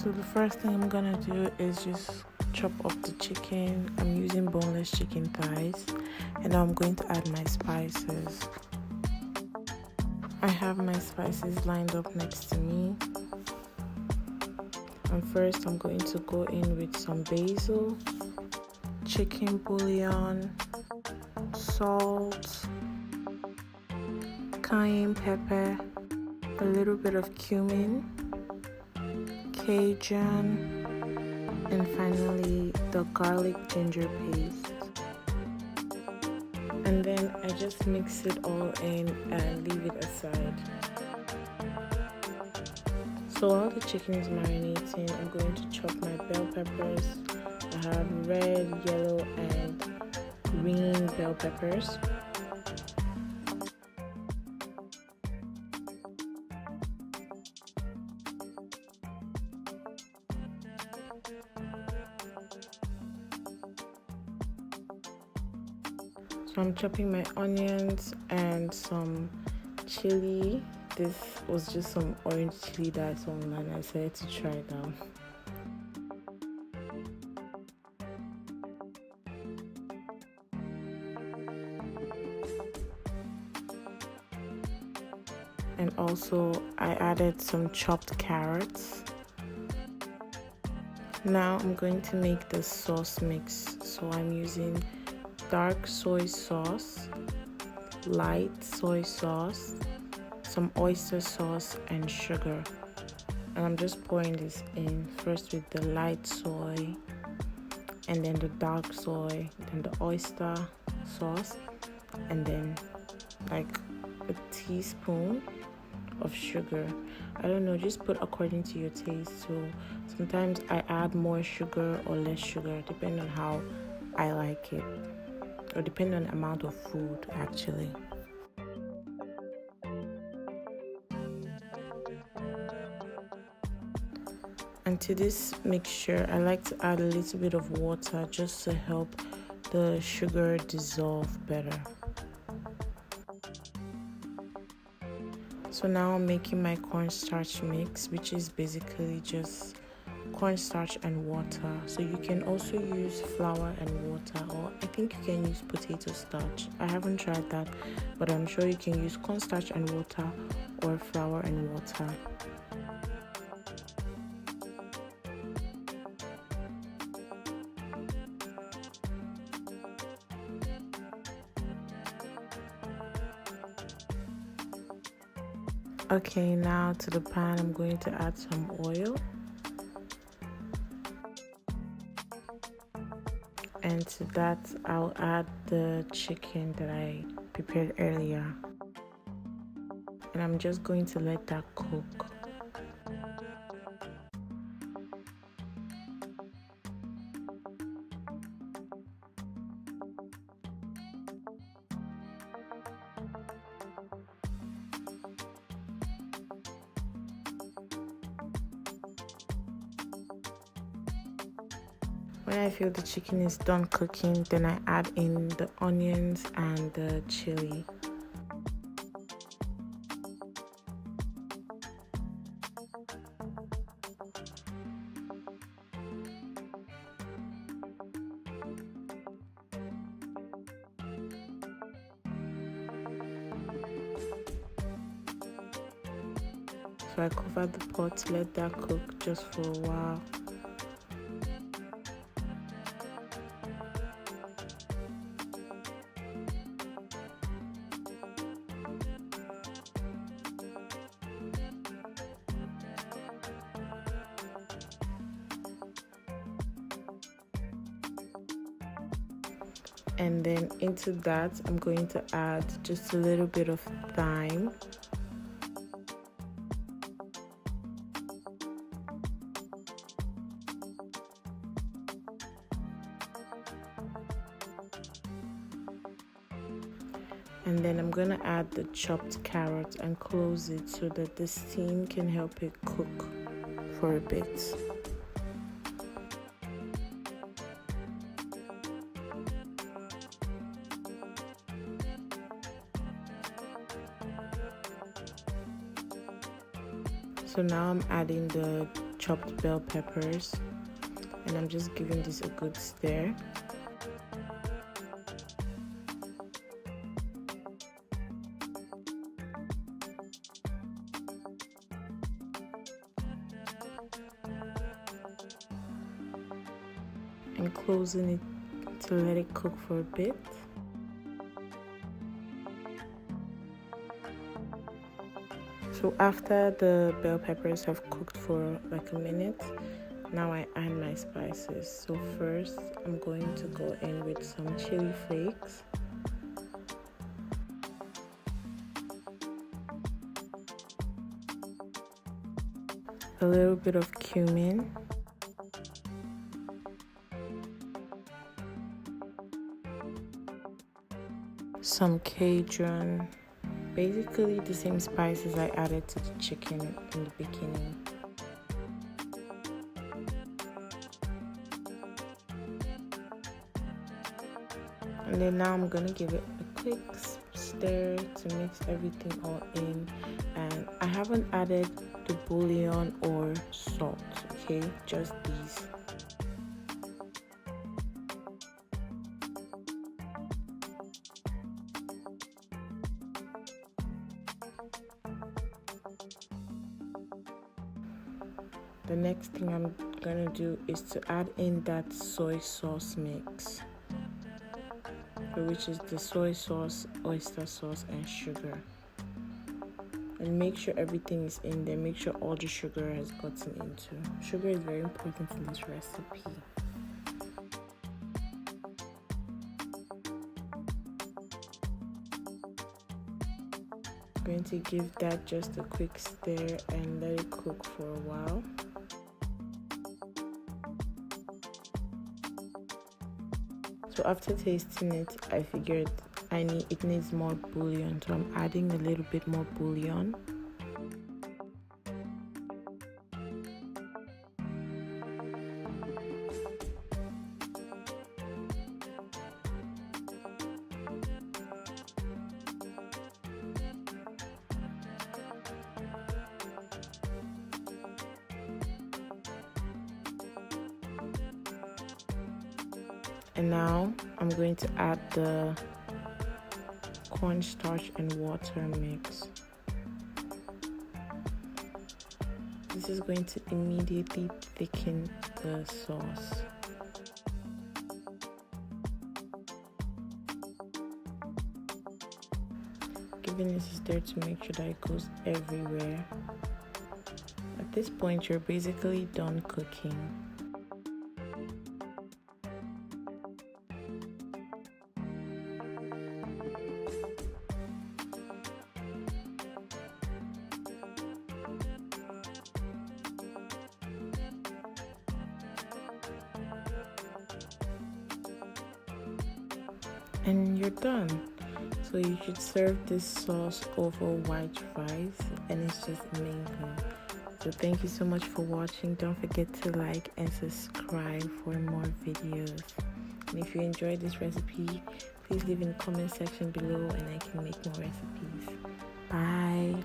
So the first thing I'm gonna do is just chop up the chicken. I'm using boneless chicken thighs, and now I'm going to add my spices. I have my spices lined up next to me. And first I'm going to go in with some basil, chicken bouillon, salt, cayenne pepper, a little bit of cumin, Cajun, and finally the garlic ginger paste. And then I just mix it all in and leave it aside. So while the chicken is marinating, I'm going to chop my bell peppers. I have red, yellow, and green bell peppers. So I'm chopping my onions and some chili. This was just some orange chili that I saw online. I decided to try it out. And also I added some chopped carrots. Now I'm going to make the sauce mix. So I'm using dark soy sauce, light soy sauce, some oyster sauce, and sugar. And I'm just pouring this in first with the light soy, and then the dark soy, then the oyster sauce, and then like a teaspoon of sugar. I don't know, just put according to your taste. So sometimes I add more sugar or less sugar depending on how I like it, or depending on the amount of food actually. And to this mixture, I like to add a little bit of water just to help the sugar dissolve better. So now I'm making my cornstarch mix, which is basically just cornstarch and water. So you can also use flour and water, or I think you can use potato starch. I haven't tried that, but I'm sure you can use cornstarch and water or flour and water. Okay, now to the pan, I'm going to add some oil. And to that, I'll add the chicken that I prepared earlier. And I'm just going to let that cook. When I feel the chicken is done cooking, then I add in the onions and the chili. So I cover the pot to let that cook just for a while. And then into that, I'm going to add just a little bit of thyme. And then I'm going to add the chopped carrot and close it so that the steam can help it cook for a bit. So now I'm adding the chopped bell peppers and I'm just giving this a good stir. And closing it to let it cook for a bit. So after the bell peppers have cooked for like a minute, now I add my spices. So first I'm going to go in with some chili flakes, a little bit of cumin, some Cajun, basically the same spices I added to the chicken in the beginning. And then now I'm gonna give it a quick stir to mix everything all in. And I haven't added the bouillon or salt, okay, just these. The next thing I'm gonna do is to add in that soy sauce mix, which is the soy sauce, oyster sauce, and sugar. And make sure everything is in there. Make sure all the sugar has gotten into. Sugar is very important in this recipe. I'm going to give that just a quick stir and let it cook for a while. So after tasting it, I figured it needs more bouillon, so I'm adding a little bit more bouillon. And now I'm going to add the cornstarch and water mix. This is going to immediately thicken the sauce. Giving this a stir to make sure that it goes everywhere. At this point, you're basically done cooking. And you're done. So you should serve this sauce over white rice and it's just amazing. So thank you so much for watching. Don't forget to like and subscribe for more videos. And if you enjoyed this recipe, please leave in the comment section below and I can make more recipes. Bye.